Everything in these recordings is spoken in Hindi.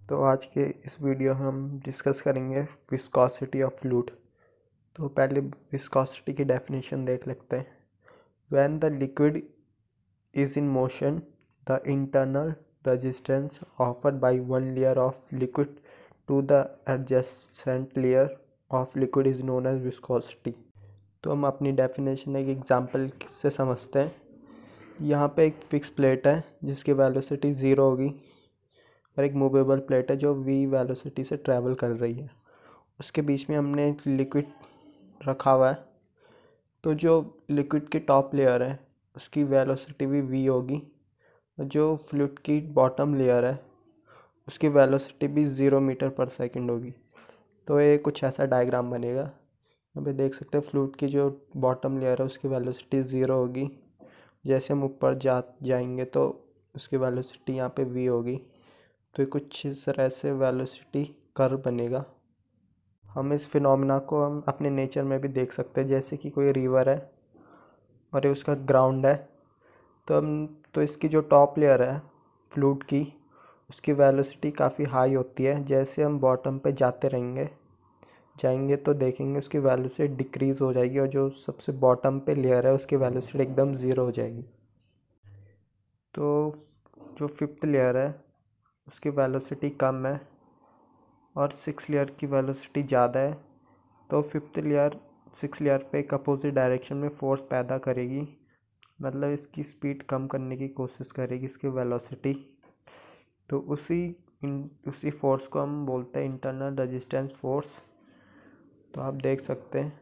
तो आज के इस वीडियो हम डिस्कस करेंगे विस्कोसिटी ऑफ फ्लूइड। तो पहले विस्कोसिटी की डेफिनेशन देख लेते हैं। When the liquid is in motion the internal resistance offered by one layer of liquid to the adjacent layer of liquid is known as viscosity. तो हम अपनी डेफिनेशन एक एग्जांपल से समझते हैं। यहाँ पे एक फिक्स प्लेट है जिसकी वेलोसिटी 0 होगी और एक मूवेबल प्लेट है जो v वेलोसिटी से ट्रैवल कर रही है। उसके बीच में हमने एक लिक्विड रखा हुआ है। तो जो लिक्विड की टॉप लेयर है उसकी वेलोसिटी भी v होगी और जो फ्लूइड की बॉटम लेयर है उसकी वेलोसिटी भी 0 मीटर पर सेकंड होगी। तो ये कुछ ऐसा डायग्राम बनेगा। यहाँ पे देख सकते हैं फ्लूइड की जो बॉटम लेयर है उसकी वेलोसिटी 0 होगी। जैसे हम ऊपर जाएंगे तो उसकी वेलोसिटी यहाँ पे v होगी। तो कुछ इस तरह से वेलोसिटी कर्व बनेगा। हम इस फिनोमेना को हम अपने नेचर में भी देख सकते हैं। जैसे कि कोई रिवर है और ये उसका ग्राउंड है तो इसकी जो टॉप लेयर है फ्लूइड की उसकी वेलोसिटी काफ़ी हाई होती है। जैसे हम बॉटम पे जाएंगे तो देखेंगे उसकी वेलोसिटी डिक्रीज़ हो जाएगी और जो सबसे बॉटम पे लेयर है उसकी वेलोसिटी एकदम ज़ीरो हो जाएगी। तो जो फिफ्थ लेयर है उसकी वेलोसिटी कम है और सिक्स लेयर की वेलोसिटी ज़्यादा है। तो फिफ्थ लेयर सिक्स लेयर पे एक अपोजिट डायरेक्शन में फोर्स पैदा करेगी, मतलब इसकी स्पीड कम करने की कोशिश करेगी इसकी वेलोसिटी। तो उसी फोर्स को हम बोलते हैं इंटरनल रेजिस्टेंस फोर्स। तो आप देख सकते हैं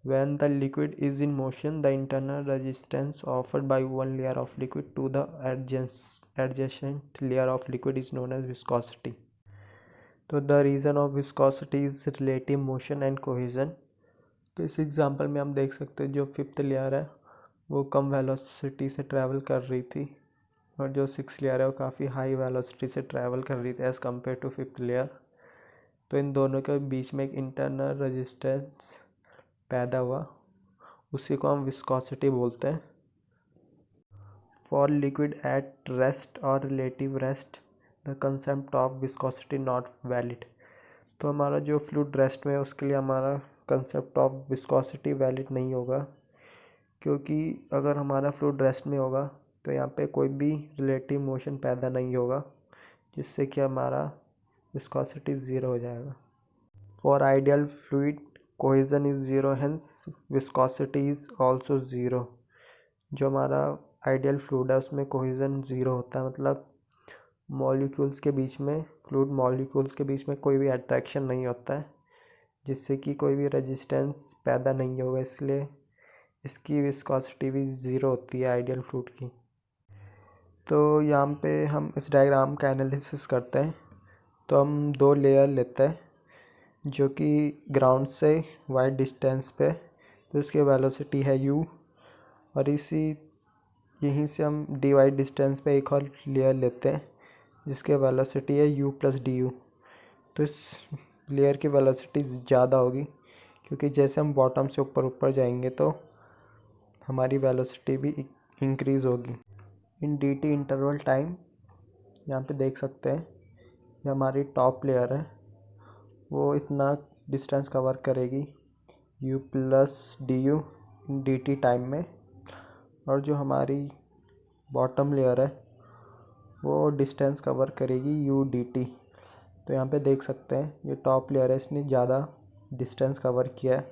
when the liquid is in motion the internal resistance offered by one layer of liquid to the adjacent layer of liquid is known as viscosity. तो the reason of viscosity is relative motion and cohesion। तो इस एग्जांपल में हम देख सकते हैं जो फिफ्थ लेयर है वो कम वेलोसिटी से ट्रैवल कर रही थी और जो सिक्स लेयर है वो काफ़ी हाई वेलोसिटी से ट्रैवल कर रही थी as compare to fifth layer. तो इन दोनों के बीच में एक इंटरनल रेजिस्टेंस पैदा हुआ, उसी को हम विस्कोसिटी बोलते हैं। फॉर लिक्विड एट रेस्ट और relative rest the concept of viscosity not valid. तो हमारा जो फ्लूइड रेस्ट में है उसके लिए हमारा कंसेप्ट ऑफ विस्कोसिटी वैलिड नहीं होगा, क्योंकि अगर हमारा फ्लूइड रेस्ट में होगा तो यहाँ पे कोई भी रिलेटिव मोशन पैदा नहीं होगा जिससे कि हमारा विस्कोसिटी ज़ीरो हो जाएगा। For ideal fluid cohesion is zero, hence viscosity is also zero. जो हमारा आइडियल फ्लूइड है उसमें कोहेजन ज़ीरो होता है, मतलब मॉलिक्यूल्स के बीच में फ्लूइड मॉलिक्यूल्स के बीच में कोई भी अट्रैक्शन नहीं होता है जिससे कि कोई भी रेजिस्टेंस पैदा नहीं होगा, इसलिए इसकी विस्कोसिटी भी ज़ीरो होती है आइडियल फ्लूइड की। तो यहाँ पे हम इस डायग्राम का एनालिसिस करते हैं। तो हम दो लेयर लेते हैं जो कि ग्राउंड से वाई डिस्टेंस पे, तो इसकी वेलोसिटी है u और यहीं से हम dy डिस्टेंस पे एक और लेयर लेते हैं जिसकी वेलोसिटी है u प्लस du। तो इस लेयर की वेलोसिटी ज़्यादा होगी क्योंकि जैसे हम बॉटम से ऊपर जाएंगे तो हमारी वेलोसिटी भी इंक्रीज़ होगी। इन dt इंटरवल टाइम यहाँ पे देख सकते हैं ये हमारी टॉप लेयर है, वो इतना डिस्टेंस कवर करेगी u plus du dt time में, और जो हमारी बॉटम लेयर है वो डिस्टेंस कवर करेगी u dt। तो यहाँ पे देख सकते हैं ये टॉप लेयर है, इसने ज़्यादा डिस्टेंस कवर किया है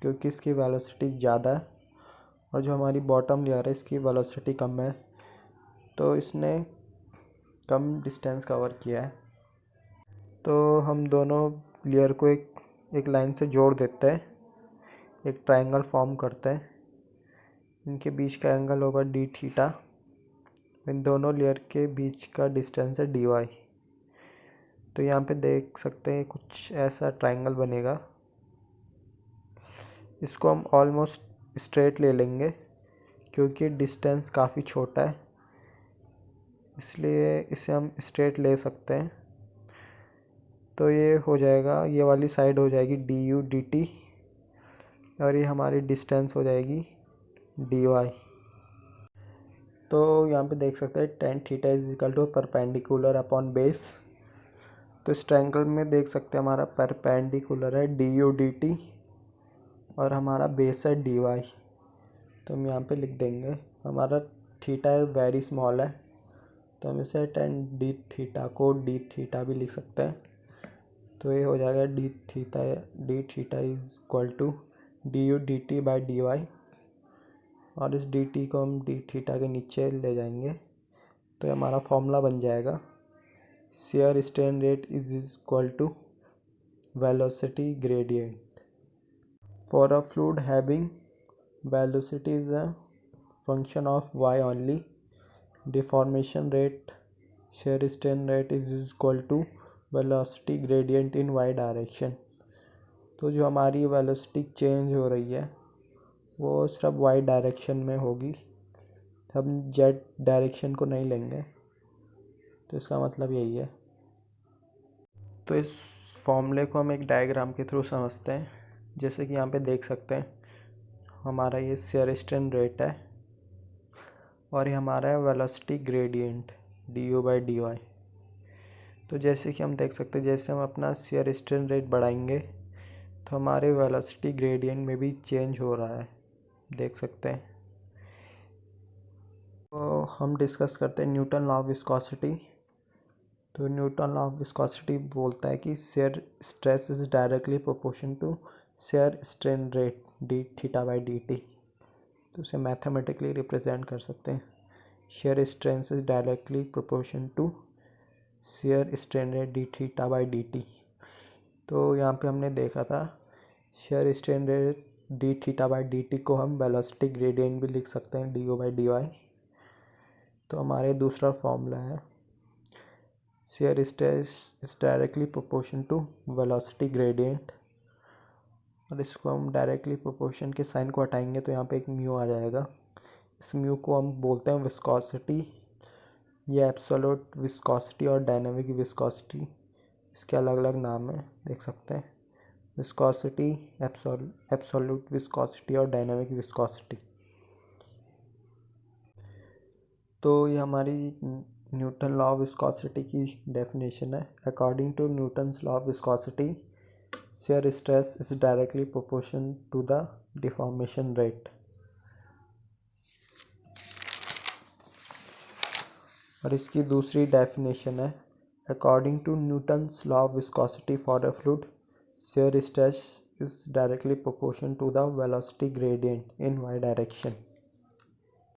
क्योंकि इसकी वेलोसिटी ज़्यादा है, और जो हमारी बॉटम लेयर है इसकी वेलोसिटी कम है तो इसने कम डिस्टेंस कवर किया है। तो हम दोनों लेयर को एक लाइन से जोड़ देते हैं, एक ट्रायंगल फॉर्म करते हैं। इनके बीच का एंगल होगा डी थीटा। इन दोनों लेयर के बीच का डिस्टेंस है dy। तो यहाँ पे देख सकते हैं कुछ ऐसा ट्रायंगल बनेगा। इसको हम ऑलमोस्ट स्ट्रेट ले लेंगे क्योंकि डिस्टेंस काफ़ी छोटा है, इसलिए इसे हम स्ट्रेट ले सकते हैं। तो ये हो जाएगा, ये वाली साइड हो जाएगी du dt और ये हमारी डिस्टेंस हो जाएगी dy। तो यहाँ पे देख सकते हैं tan theta is equal to perpendicular upon base. तो इस ट्रायंगल में देख सकते हैं हमारा परपेंडिकुलर है डी यू डी टी और हमारा बेस है डी वाई। तो हम यहाँ पे लिख देंगे हमारा थीटा है वेरी स्मॉल है, तो हम इसे टेन डी थीटा को डी थीटा भी लिख सकते हैं। तो ये हो जाएगा d theta is equal to d u d t by d y, और इस डी टी को हम डी थीटा के नीचे ले जाएंगे तो ये हमारा फॉर्मूला बन जाएगा shear strain rate is equal to velocity gradient for a fluid having velocity is a function of y only. Deformation rate shear strain rate is equal to velocity gradient in y direction. तो जो हमारी वेलोसिटी चेंज हो रही है वो सिर्फ y डायरेक्शन में होगी, हम z डायरेक्शन को नहीं लेंगे। तो इसका मतलब यही है। तो इस फॉर्मूले को हम एक डायग्राम के थ्रू समझते हैं। जैसे कि यहाँ पे देख सकते हैं हमारा ये shear strain रेट है और ये हमारा है velocity gradient d u by d y. तो जैसे कि हम देख सकते हैं जैसे हम अपना shear strain रेट बढ़ाएंगे तो हमारे वेलोसिटी ग्रेडियंट में भी चेंज हो रहा है, देख सकते हैं। तो हम डिस्कस करते हैं न्यूटन लॉ ऑफ विस्कोसिटी। तो न्यूटन लॉ ऑफ विस्कोसिटी बोलता है कि shear stress is directly proportion to shear strain rate d theta by d t. तो उसे मैथमेटिकली रिप्रेजेंट कर सकते हैं, shear strain is directly proportion to shear strain rate d theta by d t. तो यहाँ पे हमने देखा था shear strain rate d theta by d t को हम वेलोसिटी ग्रेडियंट भी लिख सकते हैं d u by d y. तो हमारे दूसरा फॉर्मूला है shear stress is directly proportion to velocity gradient, और इसको हम डायरेक्टली प्रोपोर्शन के साइन को हटाएंगे तो यहाँ पे एक म्यू आ जाएगा। इस म्यू को हम बोलते हैं विस्कोसिटी, ये एब्सोल्यूट विस्कोसिटी और डायनामिक विस्कोसिटी, इसके अलग अलग नाम है, देख सकते हैं विस्कोसिटी, एब्सोल्यूट विस्कोसिटी और डायनामिक विस्कोसिटी। तो ये हमारी न्यूटन लॉ ऑफ विस्कोसिटी की डेफिनेशन है। According to Newton's law of viscosity shear stress is directly proportion to the deformation rate। और इसकी दूसरी डेफिनेशन है according to Newton's law of viscosity for a fluid shear stress is directly proportion to the velocity gradient in y direction।